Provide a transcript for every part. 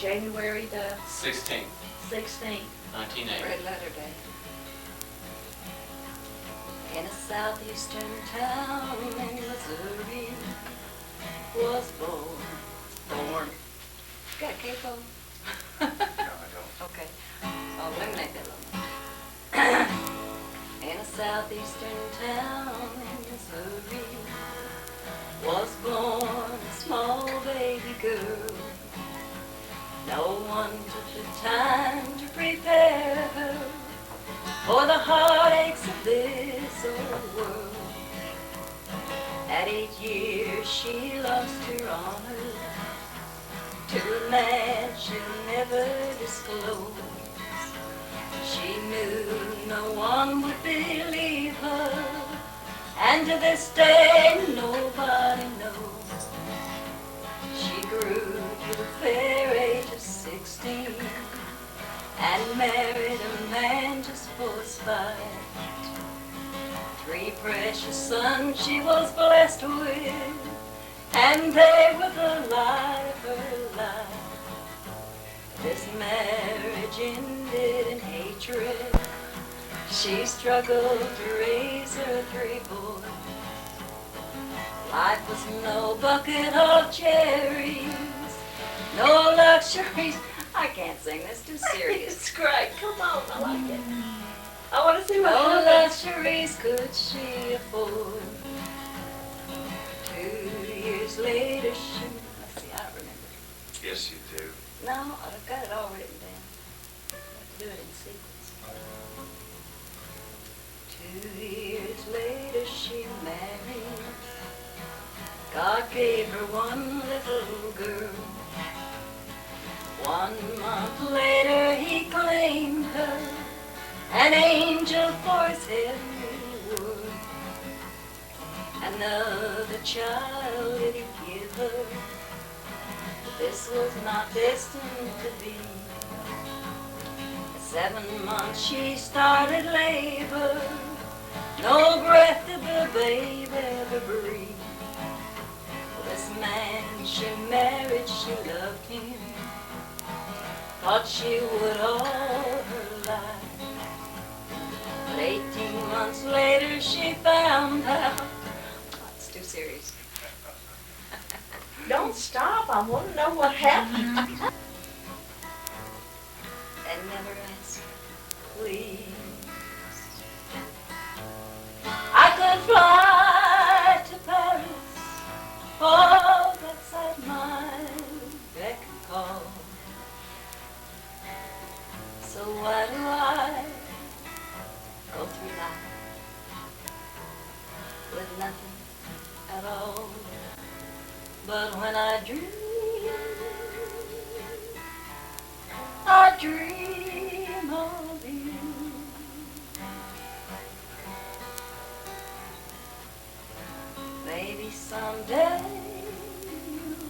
January the 16th, 16th. 1980. Red Letter Day. In a southeastern town in Missouri was born. You got a capo? No, I don't. Okay, I'll eliminate that one. In a southeastern town in Missouri was born a small baby girl. No one took the time to prepare her for the heartaches of this old world. At 8 years she lost her honor to a man she'll never disclose. She knew no one would believe her, and to this day nobody knows. She grew to the fair age of 16 and married a man just for spite. 3 precious sons she was blessed with, and they were the light of her life. This marriage ended in hatred. She struggled to raise her 3 boys. Life was no bucket of cherries, no luxuries. I can't sing, that's too serious. It's great. Come on, I like it. I want to see what No happens. luxuries could she afford. 2 years later she, let's see, I remember. Yes, you do. No, I've got it all written down. I have to do it in sequence. 2 years later she married. God gave her one little girl. 1 month later he claimed her, an angel for his heavenly world. Another child did he give her, but this was not destined to be. At 7 months she started labor, no breath did the babe ever breathe. This man she married, she loved him, thought she would all her life. But 18 months later she found out. Oh, it's too serious. Don't stop. I want to know what happened. And never ask, please. I could fly to Paris, oh, that's at my beck and call. So why do I go through life with nothing at all? But when I dream of you. Maybe someday you'll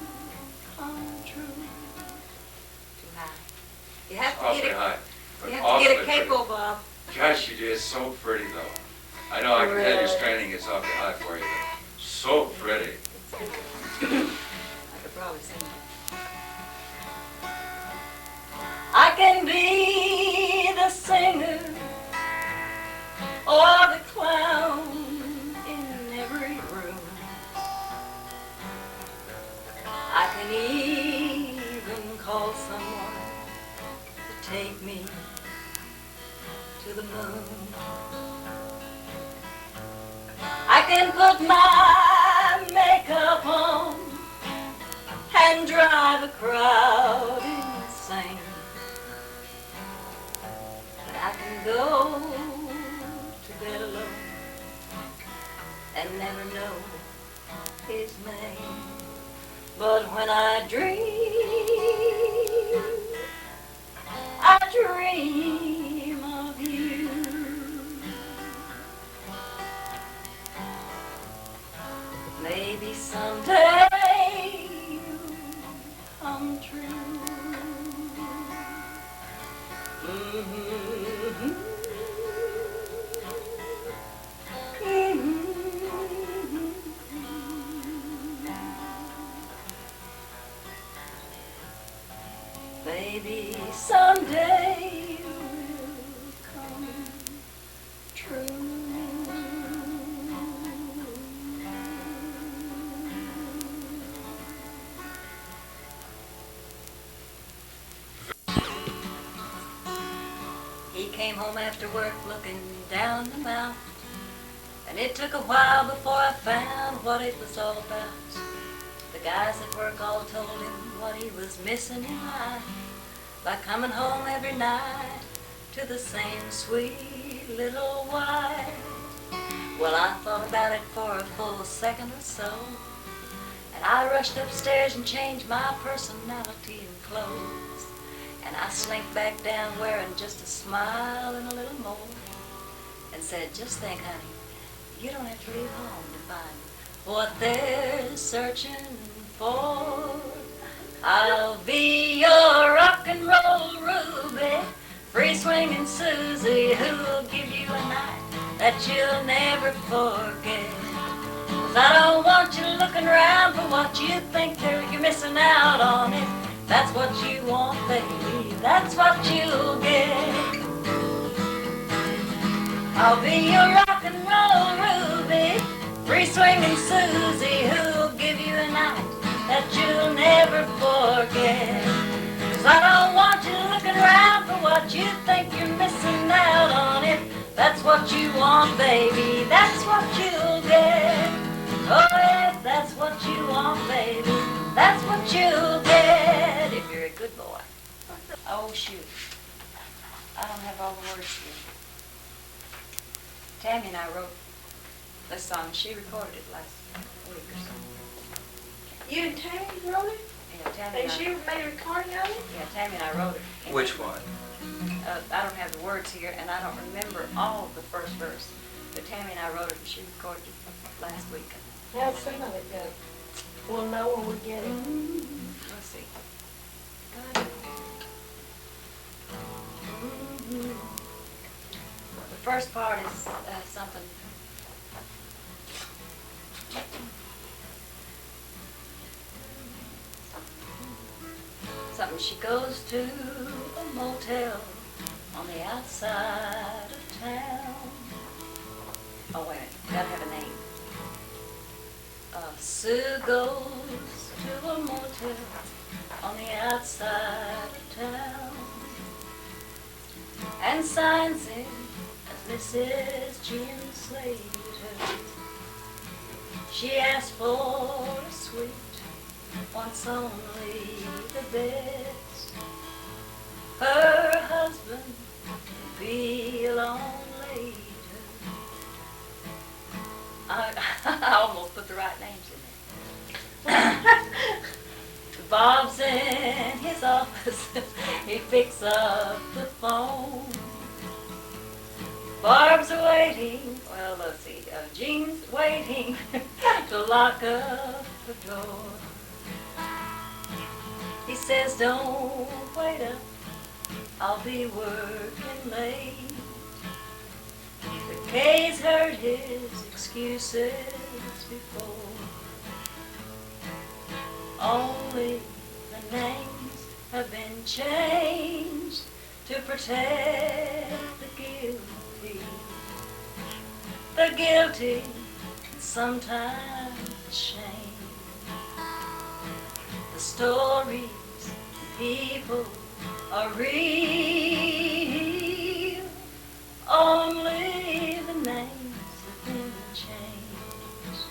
come true. Too high. You have to Awfully get it. high. You but have to get a awfully pretty. capo, Bob. Gosh, you do. It's so pretty, though. I know I can tell your straining is awfully high for you, but so pretty. I could probably sing it. I can be the singer or the clown in every room. I can even call someone to take me to the moon. I can put my makeup on and drive a crowd insane. But I can go to bed alone and never know his name. But when I dream of you. Maybe someday you'll come true. Mm-hmm. Mm-hmm. maybe someday will come true. He came home after work looking down the mouth, and it took a while before I found what it was all about. The guys at work all told him what he was missing in life by coming home every night to the same sweet little wife. Well, I thought about it for a full second or so, and I rushed upstairs and changed my personality and clothes. And I slinked back down wearing just a smile and a little more, and said, just think, honey, you don't have to leave home to find what they're searching for. I'll be your rock and roll Ruby, free swinging Susie, who'll give you a night that you'll never forget. 'Cause I don't want you looking around for what you think you're missing out on it. That's what you want, baby, that's what you'll get. I'll be your rock and roll Ruby, free swinging Susie, who'll give you a night that you'll never forget. 'Cause I don't want you looking around for what you think you're missing out on it. That's what you want, baby, that's what you'll get. Oh yeah, that's what you want, baby, that's what you'll get if you're a good boy. Oh shoot, I don't have all the words here. Tammy and I wrote this song. She recorded it last week or so. You and Tammy wrote it? Yeah, Tammy And and I, she made a recording of it? yeah, Tammy and I wrote it. And, Which one? I don't have the words here, and I don't remember all of the first verse. But Tammy and I wrote it, and she recorded it last week. How's some of it go? We'll know when we get it. Let's see. The first part is something. Something. She goes to a motel on the outside of town. Oh wait a minute, gotta have a name. Sue goes to a motel on the outside of town and signs in as Mrs. Jim Slater. She asked for a suite, wants only the best. Her husband will be along later. I almost put the right names in there. Bob's in his office, he picks up the phone. Barb's waiting, well let's see, Jean's waiting to lock up the door. He says, don't wait up, I'll be working late. But Kay's heard his excuses before. Only the names have been changed to protect the guilty. The guilty, sometimes ashamed. The stories people are real. Only the names have been changed.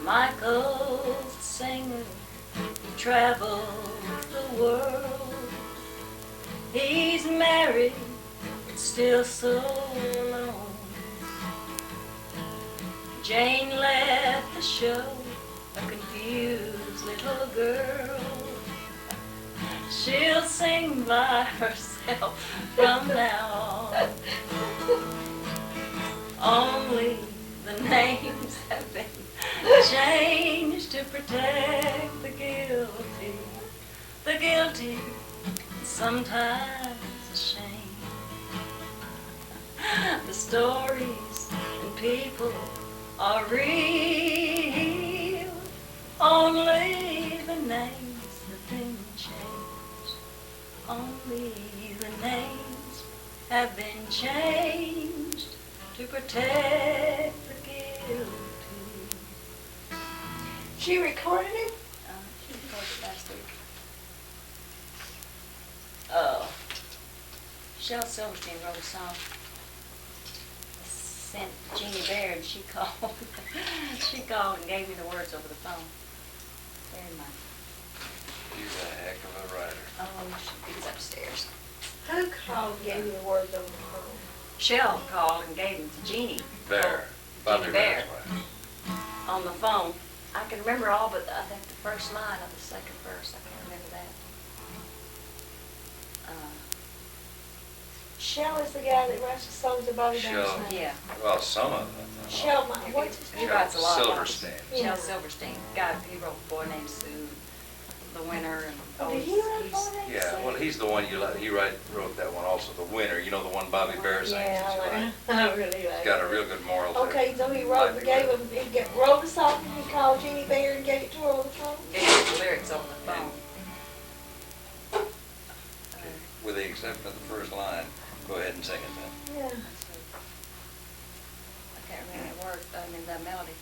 Michael's a singer, he travels the world. He's married, but still so alone. Jane left the show, a confused little girl. She'll sing by herself from now on. Only the names have been changed to protect the guilty. The guilty, sometimes ashamed. The stories and people are real. Only the names have been changed. Only the names have been changed to protect the guilty. She recorded it? She recorded it last week. Shel Silverstein wrote a song. Sent Jeannie Baird, and she called. She called and gave me the words over the phone. Very much. He's a heck of a writer. He's upstairs. Who called and gave you the words over the phone? Shel called and gave them to Jeannie. Bear. Jeannie Baird. Bear's wife. On the phone. I can remember all but I think the first line of the second verse. I can't remember that. Shel is the guy that writes the songs about his Shel. own. Yeah. Well, some of them. Shel, what's his He name? writes a lot. Silverstein. Yeah. Shel Silverstein. God, he wrote a boy named Sue, The Winner, and Did he write he's- for that? Yeah, well, he's the one he wrote that one also, The Winner. You know the one Bobby Bear sings. Yeah, He's I really like He's got a it. real good moral to it. Okay, so he wrote a song and he called Jeannie Baird and gave it to her on the phone? Gave me the lyrics over the phone. With the exception of the first line, go ahead and sing it then. Yeah. I can't remember the word, the melody.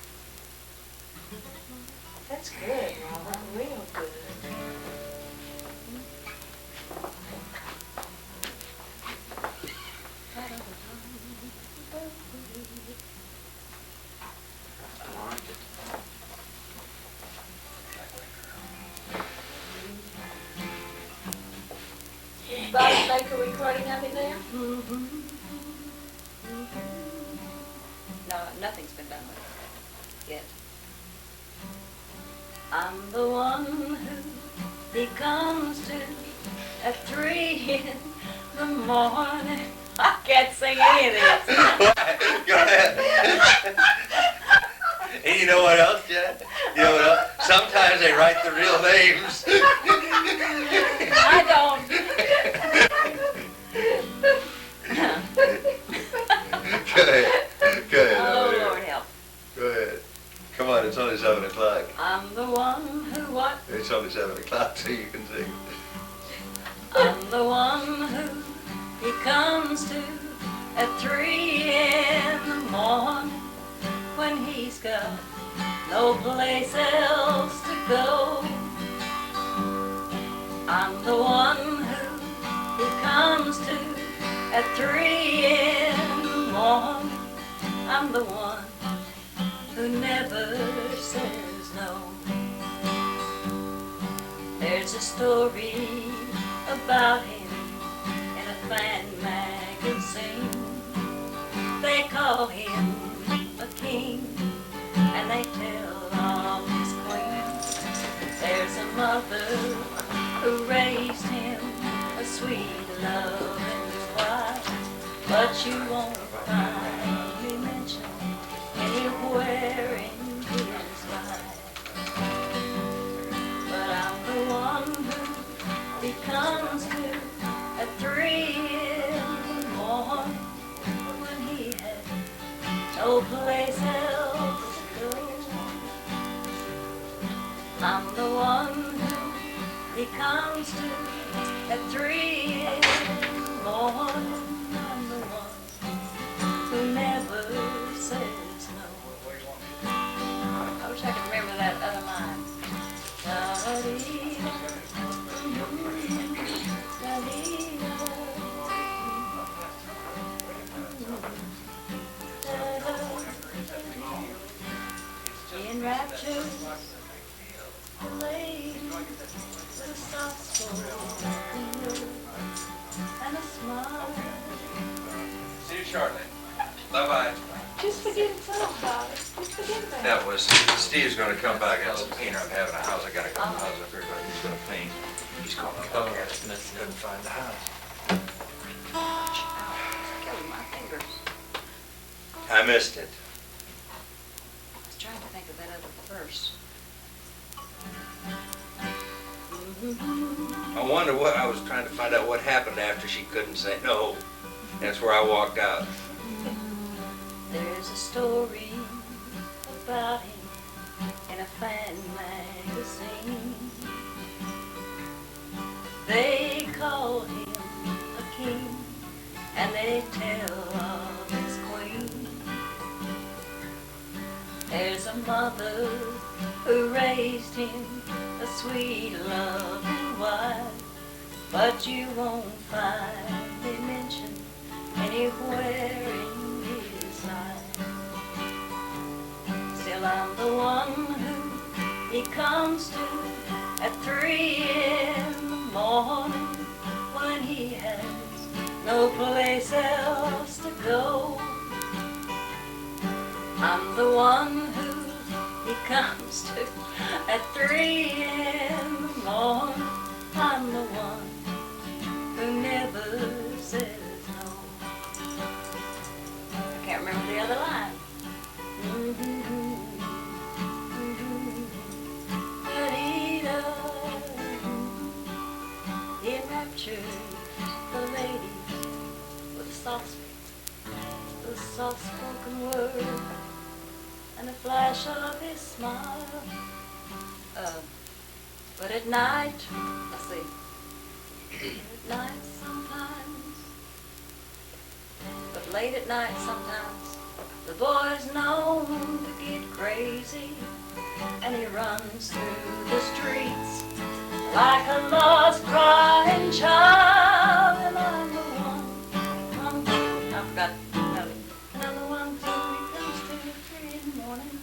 That's good, Robert, real good. Bobby make a recording of it now? No, nothing's been done with it yet. I'm the one who he comes to at 3 in the morning. I can't sing any of this. Go ahead. And you know what else, Jen? You know what else? Sometimes they write the real names. I don't. Go ahead. Go ahead. Oh, over there. Lord help. Go ahead. Come on, it's only 7 o'clock. I'm the one who what? It's only 7 o'clock, so you can sing. I'm the one who he comes to at 3 in the morning when he's got no place else to go. I'm the one who he comes to at 3 in the morning. I'm the one who never says no. There's a story about him in a fan magazine. They call him a king, and they tell of his queen. There's a mother who raised him a sweet loving wife, but you won't find me mentioned anywhere in his life. But I'm the one who he comes to at 3 in the morning when he had no place else to go. I'm the one who he comes to at 3 in the morning. I'm the one who never says no. I wish I could remember that other line. In rapture, the lady with a soft spoken word and a smile. See you shortly. Bye-bye. Just forget it's all about it. Just forget about it. That was, Steve's gonna come back and some painter. I'm having a house. I got a couple houses up here, but he's gonna paint. He's calling. Oh, couldn't find the house. Killing my fingers. I missed it. I was trying to think of that other verse. I wonder what, I was trying to find out what happened after she couldn't say no. That's where I walked out. There's a story about him in a fan magazine. They call him a king, and they tell of his queen. There's a mother who raised him a sweet loving wife, but you won't find me mentioned anywhere in his life. Still I'm the one who he comes to at 3 in the morning when he has no place else to go. I'm the one who he comes to at 3 in the morning. I'm the one who never says no. I can't remember the other line. But he enraptured the ladies with the soft-spoken word and a flash of his smile. But at night, let's see, at night sometimes, but late at night sometimes, the boy's known to get crazy, and he runs through the streets like a lost crying child. And I'm the one, I forgot the note, and I'm the one who he comes to at 3 in the morning.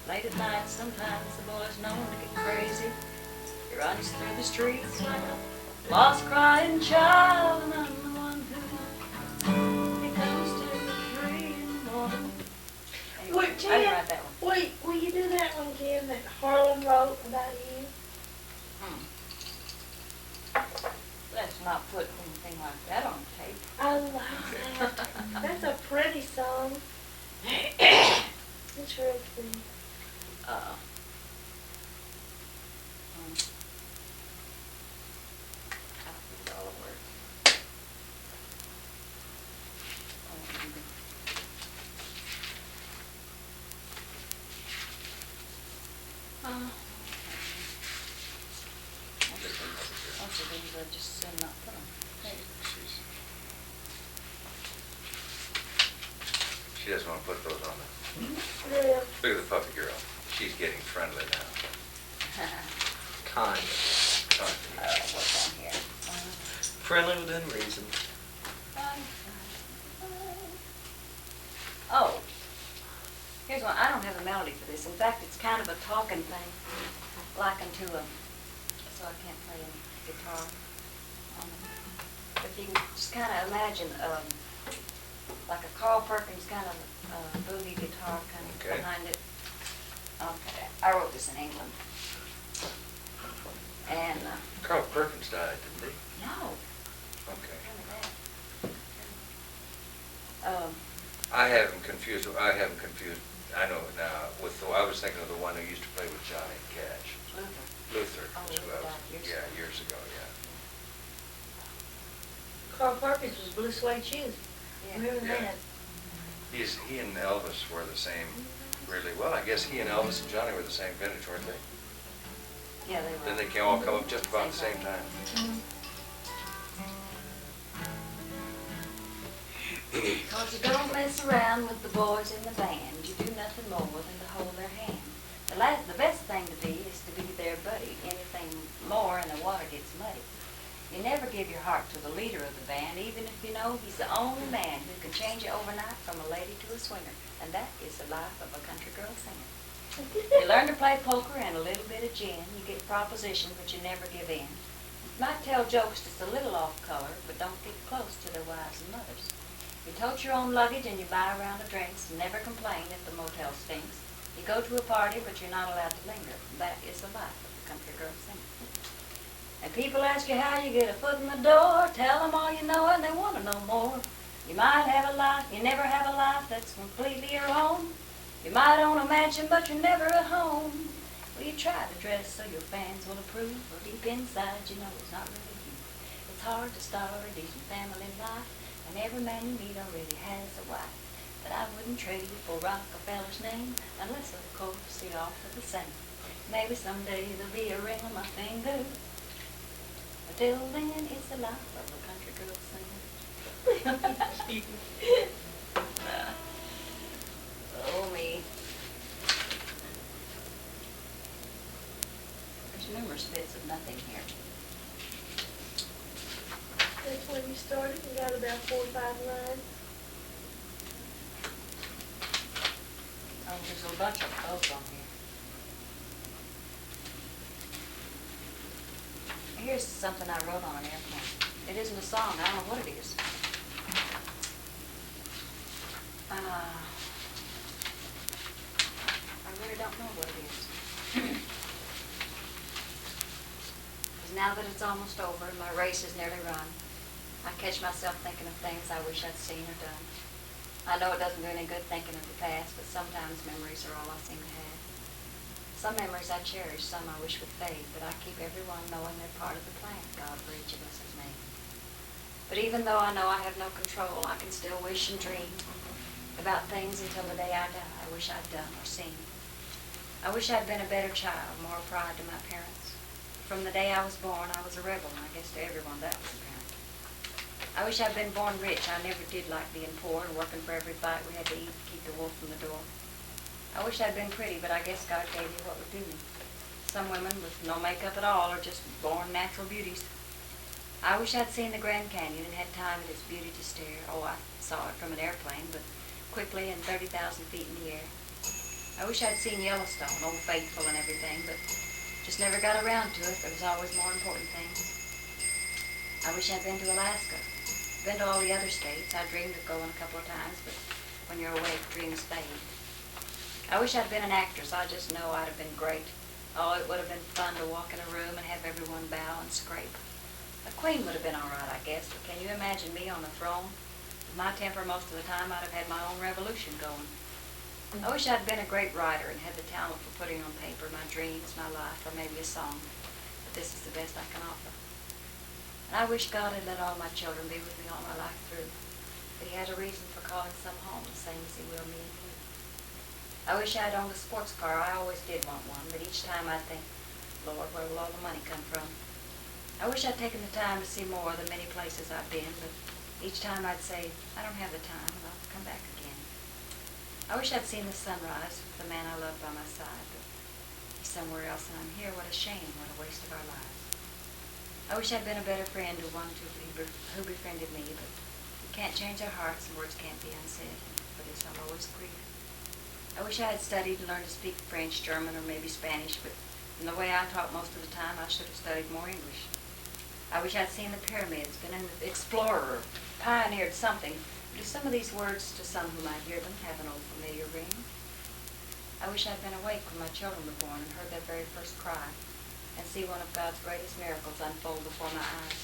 Late at night, sometimes the boy's known to get crazy. He runs through the streets like a lost crying child, and I'm the one who he comes to at 3 in the morning. Anyway, Wait, I didn't Jan, write that one. wait, will you do that one again that Harlan wrote about you? Let's not put anything like that on tape. I love that. That's a pretty song. It's real pretty. All the words. Most of these I just soon not put on. She doesn't want to put those on. Yeah. Look at the puppy girl. She's getting friendly now. Kind. What's on here? Friendly within reason. Oh, here's one. I don't have a melody for this. In fact, it's kind of a talking thing, likened to a, so I can't play any guitar. But you can just kind of imagine like a Carl Perkins kind of boogie guitar kind of Okay. behind it. Okay, I wrote this in England. And, Carl Perkins died, didn't he? no, Okay. kind of that. I have him confused. I know it now. I was thinking of the one who used to play with Johnny Cash. Luther. Oh, is who I was- years yeah, ago. years ago. Yeah. Carl Perkins was blue suede shoes. Yeah. Remember Yeah. that? He and Elvis were the same. Really well. I guess he and Elvis and Johnny were the same vintage, weren't they? Yeah, they were. Then they can all come up just about the same time. Cause you don't mess around with the boys in the band. You do nothing more than to hold their hand. The best thing to be is to be their buddy. Anything more and the water gets muddy. You never give your heart to the leader of the band, even if you know he's the only man who can change you overnight from a lady to a swinger. And that is the life of a country girl singer. You learn to play poker and a little bit of gin. You get propositioned, but you never give in. You might tell jokes just a little off color, but don't get close to their wives and mothers. You tote your own luggage and you buy a round of drinks and never complain if the motel stinks. You go to a party, but you're not allowed to linger. That is the life of the country girl singer. And people ask you how you get a foot in the door. Tell them all you know and they want to know more. You might have a life, you never have a life that's completely your own. You might own a mansion, but you're never at home. Well, you try to dress so your fans will approve, but deep inside you know it's not really you. It's hard to start a decent family life, and every man you meet already has a wife. But I wouldn't trade it for Rockefeller's name, unless of course he offered the same. Maybe someday there'll be a ring on my finger. Till then, it's the life of a country girl singing. Oh, me. There's numerous bits of nothing here. That's when you started, you got about 4 or 5 lines. Oh, there's a bunch of both on here. Here's something I wrote on an airplane. It isn't a song. I don't know what it is. I really don't know what it is. Because now that it's almost over and my race is nearly run, I catch myself thinking of things I wish I'd seen or done. I know it doesn't do any good thinking of the past, but sometimes memories are all I seem to have. Some memories I cherish, some I wish would fade, but I keep everyone knowing they're part of the plan God for each of us has made. But even though I know I have no control, I can still wish and dream about things until the day I die I wish I'd done or seen. I wish I'd been a better child, more pride to my parents. From the day I was born, I was a rebel, and I guess to everyone that was apparent. I wish I'd been born rich. I never did like being poor and working for every bite we had to eat to keep the wolf from the door. I wish I'd been pretty, but I guess God gave me what would do me. Some women with no makeup at all are just born natural beauties. I wish I'd seen the Grand Canyon and had time at its beauty to stare. Oh, I saw it from an airplane, but quickly and 30,000 feet in the air. I wish I'd seen Yellowstone, Old Faithful and everything, but just never got around to it. There was always more important things. I wish I'd been to Alaska, been to all the other states. I dreamed of going a couple of times, but when you're awake, dreams fade. I wish I'd been an actress. I just know I'd have been great. Oh, it would have been fun to walk in a room and have everyone bow and scrape. A queen would have been all right, I guess, but can you imagine me on the throne? With my temper most of the time, I'd have had my own revolution going. I wish I'd been a great writer and had the talent for putting on paper my dreams, my life, or maybe a song. But this is the best I can offer. And I wish God had let all my children be with me all my life through. But He had a reason for calling some home the same as He will me and you. I wish I'd owned a sports car. I always did want one, but each time I think, Lord, where will all the money come from? I wish I'd taken the time to see more of the many places I've been, but each time I'd say, I don't have the time, and I'll come back again. I wish I'd seen the sunrise with the man I loved by my side, but he's somewhere else and I'm here. What a shame, what a waste of our lives. I wish I'd been a better friend to one who befriended me, but we can't change our hearts and words can't be unsaid, and for this I'll always grieve. I wish I had studied and learned to speak French, German, or maybe Spanish, but in the way I talk most of the time, I should have studied more English. I wish I'd seen the pyramids, been an explorer, pioneered something. Do some of these words, to some who might hear them, have an old familiar ring? I wish I'd been awake when my children were born and heard their very first cry and see one of God's greatest miracles unfold before my eyes.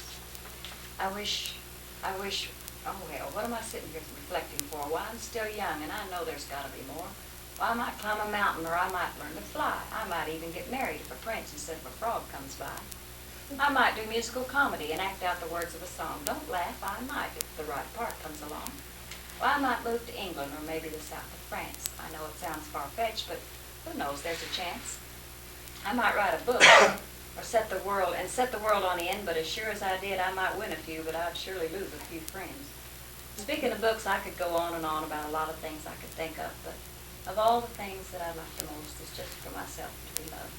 I wish, oh hell, what am I sitting here reflecting for? Why, I'm still young and I know there's got to be more. Well, I might climb a mountain or I might learn to fly. I might even get married if a prince instead of a frog comes by. I might do musical comedy and act out the words of a song. Don't laugh, I might if the right part comes along. Well, I might move to England or maybe the south of France. I know it sounds far-fetched, but who knows, there's a chance. I might write a book or set the world on end, but as sure as I did, I might win a few, but I'd surely lose a few friends. Speaking of books, I could go on and on about a lot of things I could think of, but of all the things that I like the most is just for myself to be loved.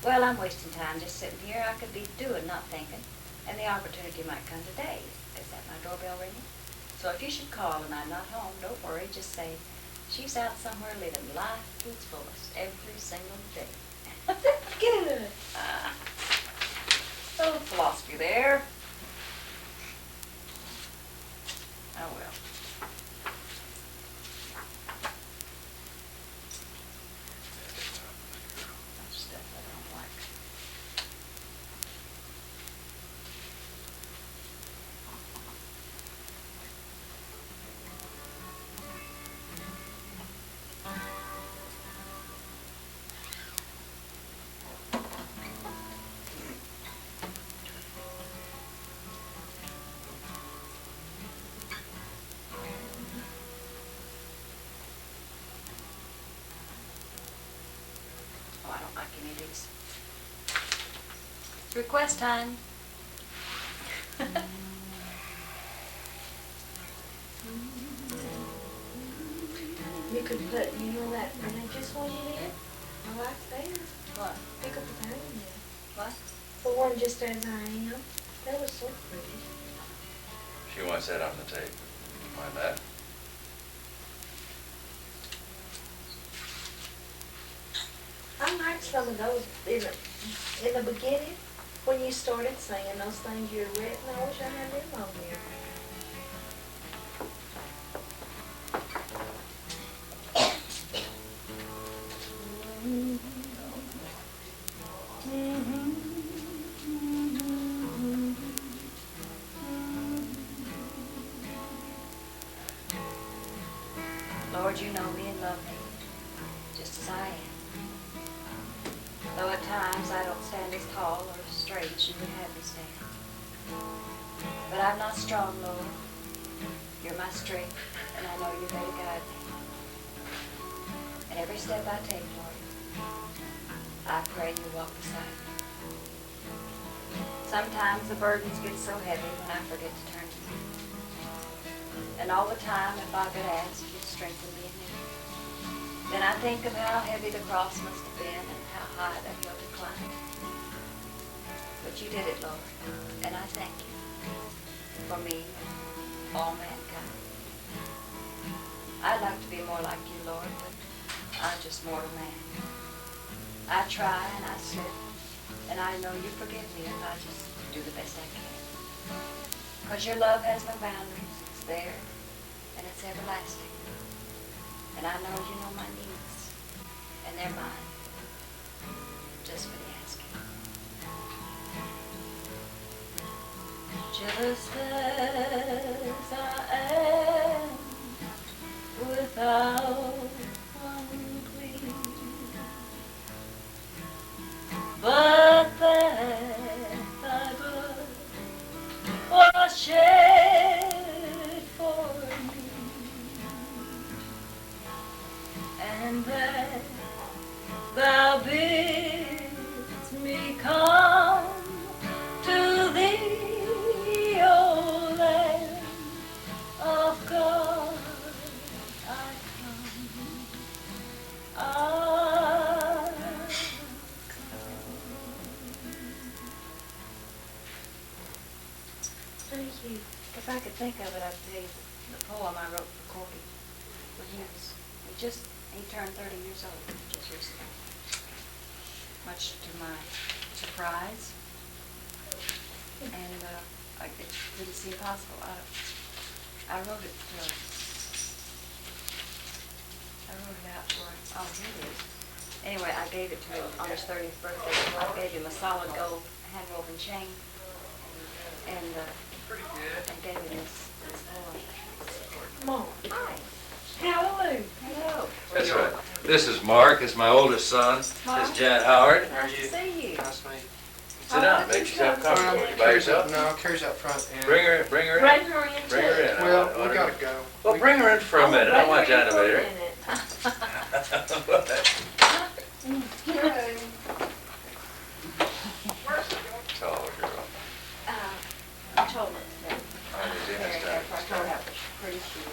Well, I'm wasting time just sitting here. I could be doing, not thinking, and the opportunity might come today. Is that my doorbell ringing? So if you should call and I'm not home, don't worry. Just say, she's out somewhere living life to its fullest every single day. Good. Oh, philosophy there. Oh, well. That's stuff I don't like. Oh, I don't like any of these. It's request time. You could put, you know that religious one you did? I like that. What? Pick up the pain there. What? The one just as I am. That was so pretty. She wants that on the tape. Mind that? I liked some of those in the beginning when you started singing those things you had written. I wish I had them on here. Lord, you know me and love me, just as I am. Though at times I don't stand as tall or as straight as you would have me stand. But I'm not strong, Lord. You're my strength, and I know you're there to guide me. And every step I take, Lord, I pray you walk beside me. Sometimes the burdens get so heavy when I forget to turn to you. And all the time, if I could ask, you'd strengthen me in me. Then I think of how heavy the cross must have been and how high that hill to climb. But you did it, Lord, and I thank you for me and all mankind. I'd like to be more like you, Lord, but I'm just mortal man. I try and I slip, and I know you forgive me if I just do the best I can. Because your love has no boundaries. It's there, and it's everlasting. And I know you know my needs, and they're mine, just for the asking. Just as I am, without one plea, but that thy blood was shed for me, and that thou bidst me come to thee, O Lamb of God, I come, I come. Thank you. If I could think of it, I'd tell you the poem I wrote for Corky when he turned 30 years old just recently. Much to my surprise, and it didn't seem possible. I wrote it out for him. Oh, here it is. Anyway, I gave it to him on his 30th birthday. So I gave him a solid gold hand-woven chain, and gave him this poem. Mom. Hi. Hallelujah. Hello. That's right. This is Mark. This is my oldest son. This is Jan Howard. Nice to see you. Nice to meet you. Sit down. Make yourself comfortable. You by yourself? No, Carrie's up front. And Bring her in. Bring her in. Bring her in Bring her in. Well, we gotta go. Well, bring her in for a minute. I want Jan to meet her. Tall girl. I told her that. Oh, you did Very understand. good. I told her how pretty she is.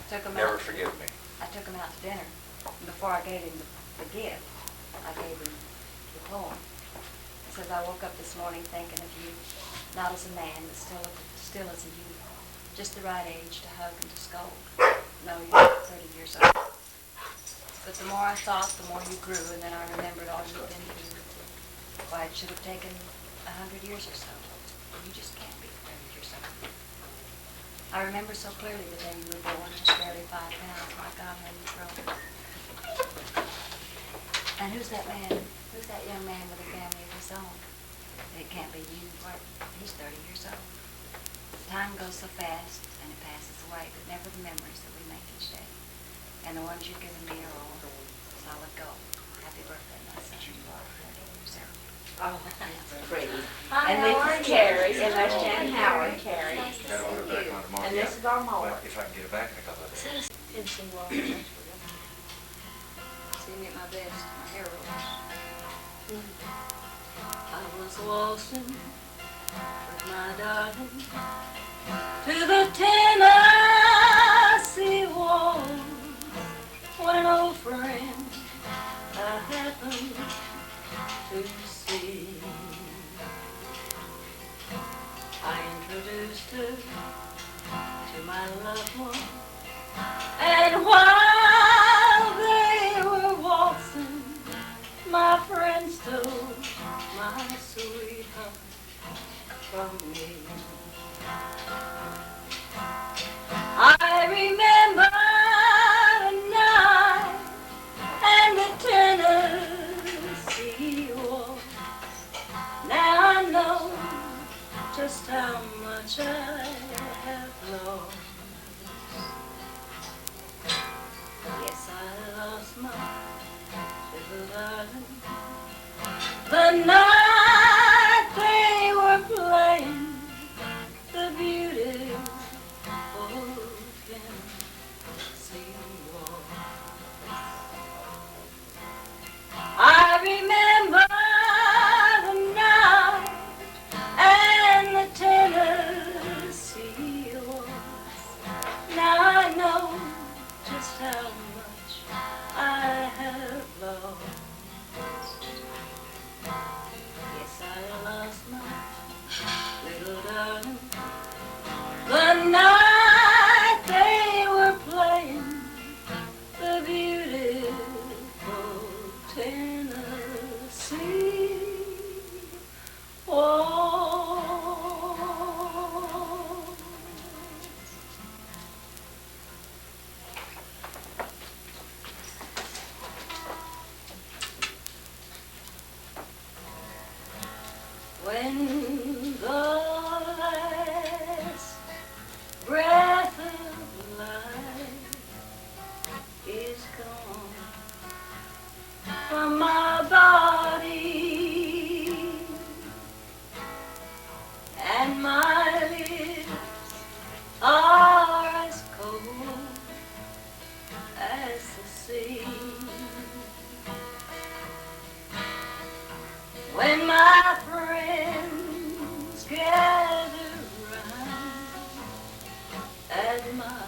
Took him Never out. forgive me. I took him out to dinner. And before I gave him the gift, I gave him the poem. It says, I woke up this morning thinking of you, not as a man, but still as a youth. Just the right age to hug and to scold. No, you're not 30 years old. But the more I thought, the more you grew, and then I remembered all you've been through. Why, it should have taken 100 years or so. You just can't be 30 years old. I remember so clearly the day you were born, just barely 5 pounds. My God, how you've grown. And who's that man? Who's that young man with a family of his own? It can't be you. What? He's 30 years old. Time goes so fast, and it passes away, but never the memories that we make each day. And the ones you've given me are all solid gold. Happy birthday, my son. You are 30 years old. Oh, that's pretty. Hi, And how this are is you? Carrie, and that's Jan Howard, Carrie. Nice to Gotta order see back you. on tomorrow. And this is our Well, mower. if I can get it back in a couple of days. Tennessee Waltz. See me at my best, my hair rolls. I was waltzing with my darling to the Tennessee waltz when an old friend I happened to see. I introduced her to my loved one, and while they were waltzing, my friend stole my sweetheart from me. I remember the night and the Tennessee waltz. Now I know just how much I have lost. Yes, I lost my little darling the night they were playing the beautiful Tennessee waltz. I remember the night and the Tennessee waltz. Now I know just how much I have lost. Yes, I lost my little darling the night they were playing the beautiful Tennessee waltz. When the last breath of life is gone from my body and my lips are as cold as the sea, when my friends gather round at my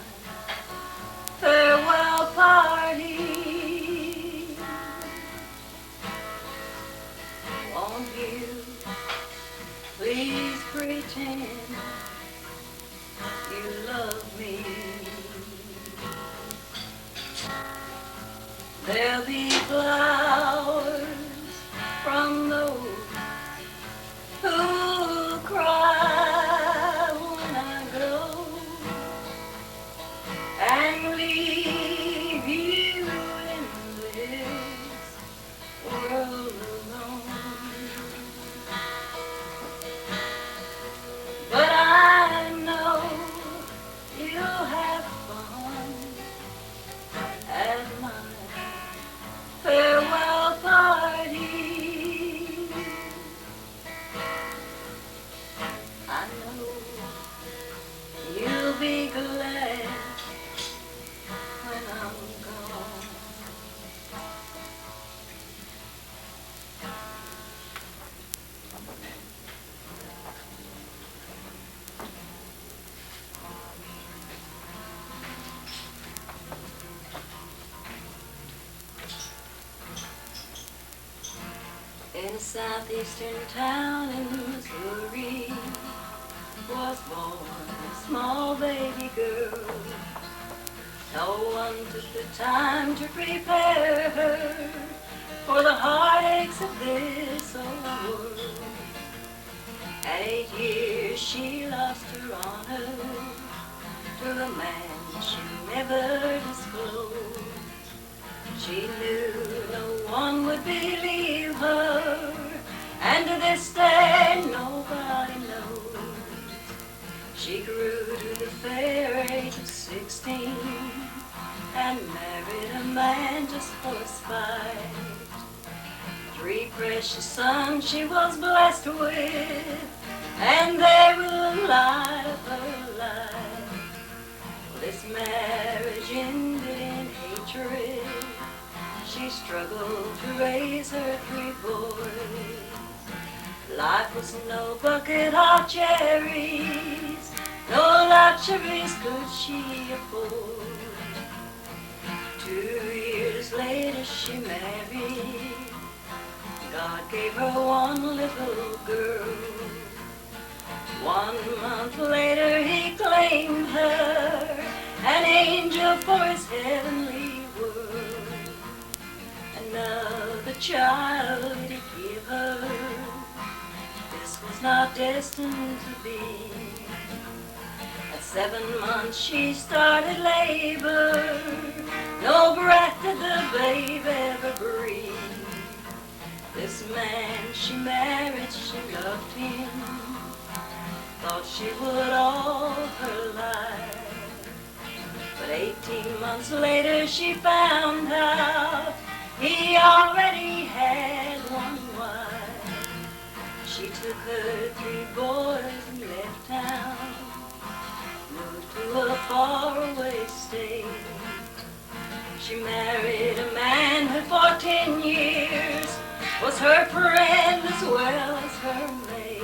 farewell party, won't you please pretend you love me? There'll be flowers from those who cry when I go and leave you in this world alone. But I know you'll have fun at my farewell party. I know you'll be glad when I'm gone. In a southeastern town in Missouri was born a small baby girl. No one took the time to prepare her for the heartaches of this old world. At 8 years she lost her honor to a man she never disclosed. She knew no one would believe her, and to this day nobody knows. She grew to the fair age of 16 and married a man just for spite. 3 precious sons she was blessed with, and they will live her life. This marriage ended in hatred. She struggled to raise her 3 boys. Life was no bucket of cherries, no luxuries could she afford. 2 years later she married. God gave her one little girl. 1 month later he claimed her, an angel for his heavenly world. Another child he gave her. This was not destined to be. At 7 months she started labor. No breath did the babe ever breathe. This man she married, she loved him. Thought she would all her life. But 18 months later she found out he already had one wife. She took her 3 boys and left town, moved to a faraway state. She married a man who for 10 years was her friend as well as her mate.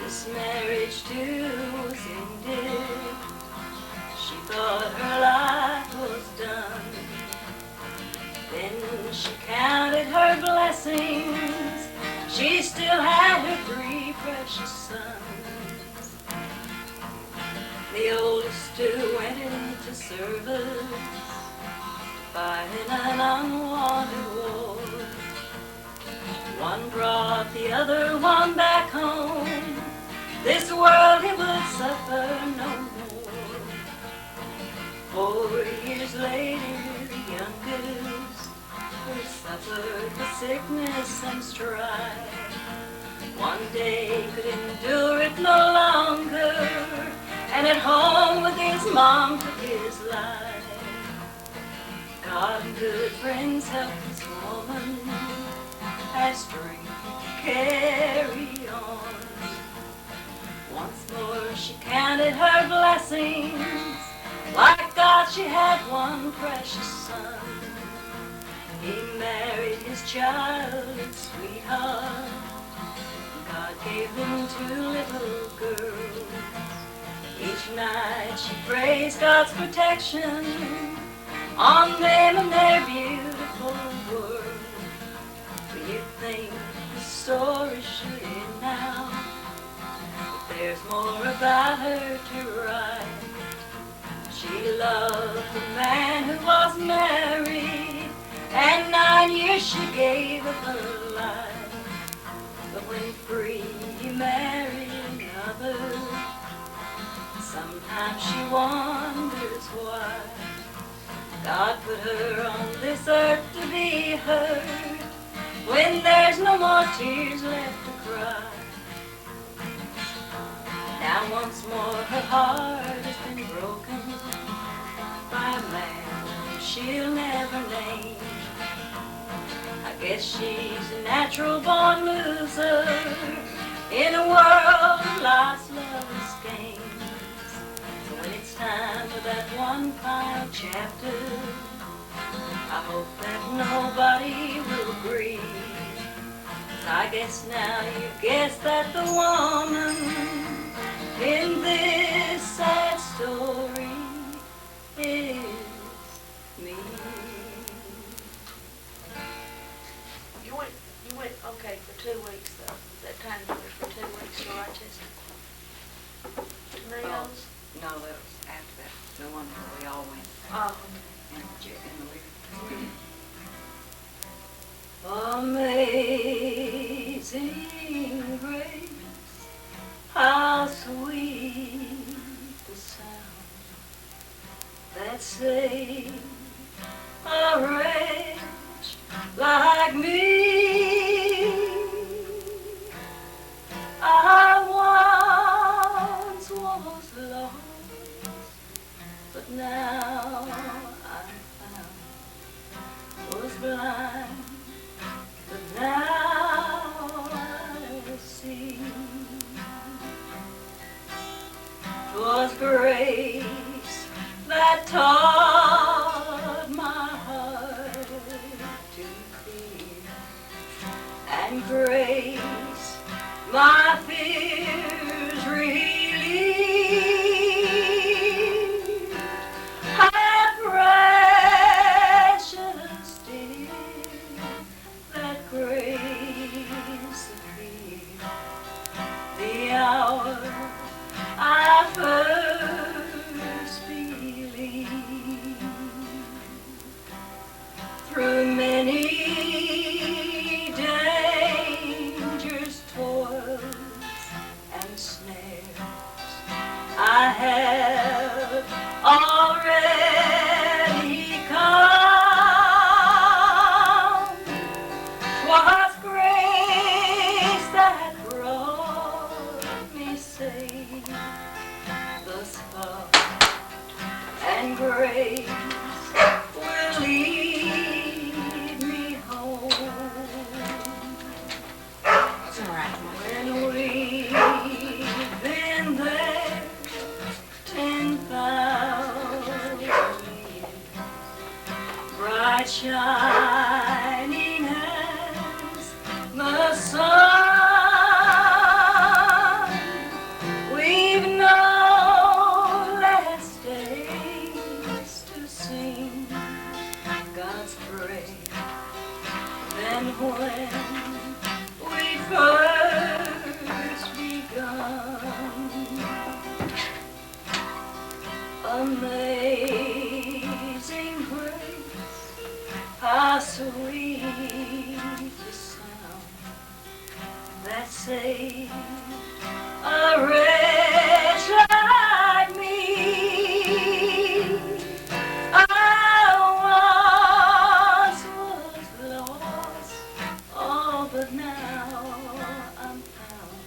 This marriage too was ended. She thought her life was done. Then she counted her blessings. She still had her 3 precious sons. The oldest 2 went into service, fighting an unwanted war. One brought the other one back home. This world he would suffer no more. 4 years later, the youngest suffered with sickness and strife. One day could endure it no longer, and at home with his mom took his life. God and good friends helped this woman as strength to carry on. Once more she counted her blessings. Like God she had one precious son. He married his childhood sweetheart. God gave them 2 little girls. Each night she praised God's protection on them and their beautiful world. Do you think the story should end now? But there's more about her to write. She loved the man who was married, and 9 years she gave of her life. But when free, he married another. Sometimes she wonders why God put her on this earth to be heard when there's no more tears left to cry. Now once more her heart has been broken by a man she'll never name. I guess she's a natural born loser in a world of lost lover's games. So when it's time for that one final chapter, I hope that nobody will grieve. 'Cause I guess now you guess that the woman in this sad story is me. You went, okay, for 2 weeks though. That time you were for 2 weeks to Rochester. Tomatoes? No, that was after that. The one where we all went. Oh, And Amazing grace, how sweet the sound that saved a wretch like me. I once was lost, but now I'm found. Was blind, but now I see. 'Twas grace that taught my heart to fear, and grace my fears relieved. How precious dear that grace appeared the hour I first believed. Through many dangers, toils, and snares, I have already come. 'Twas grace that brought me safe thus far, and grace will lead me home. When we've been there 10,000 years, bright shining as the sun, we've no less days to sing God's praise than when we first begun. Amazing grace, how sweet the sound that saved a wretch like me. I once was lost, oh, but now I'm found.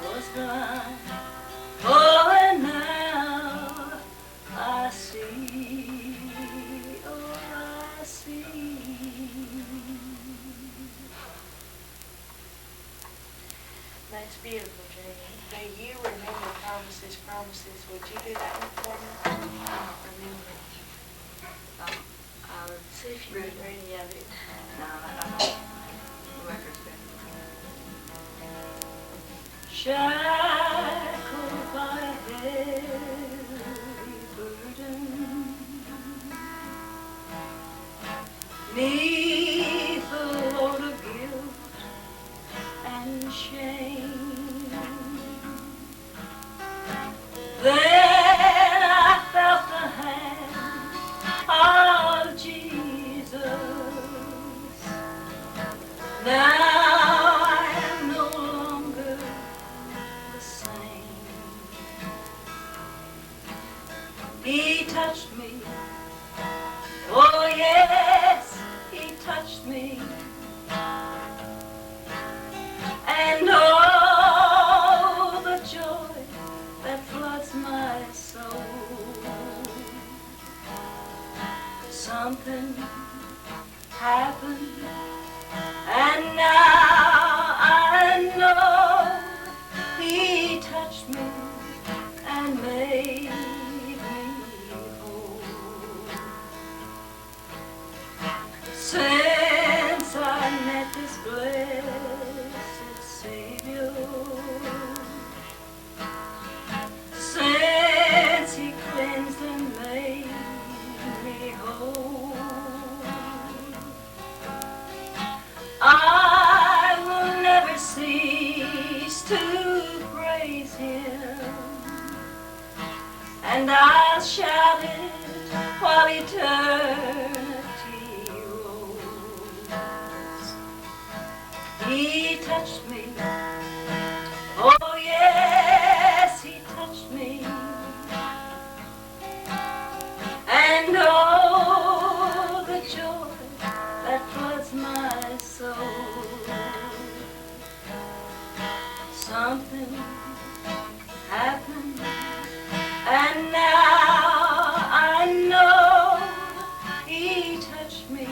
Was blind, oh, and now I see, oh, I see. That's beautiful, Jenny. Do you remember Promises, Promises? Would you do that one for me? I don't remember. I'll See if you remember any of it. No, I don't. The record's been. Shackled by a heavy burden, 'neath a load of guilt and shame. Then I felt the hand of Jesus. Now I am no longer the same. He touched me. Oh yes, he touched me. And oh, the joy that floods my soul. Something happened, and now I know he touched me and made me whole. Since I met this blessed Savior, since he cleansed and made me whole, I will never cease to praise him, and I'll shout it while eternity rolls. He touched me, oh yes, he touched me, and oh, the joy that floods my soul. Something happened, and now I know he touched me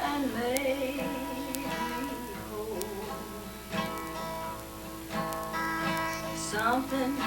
and made me whole. Something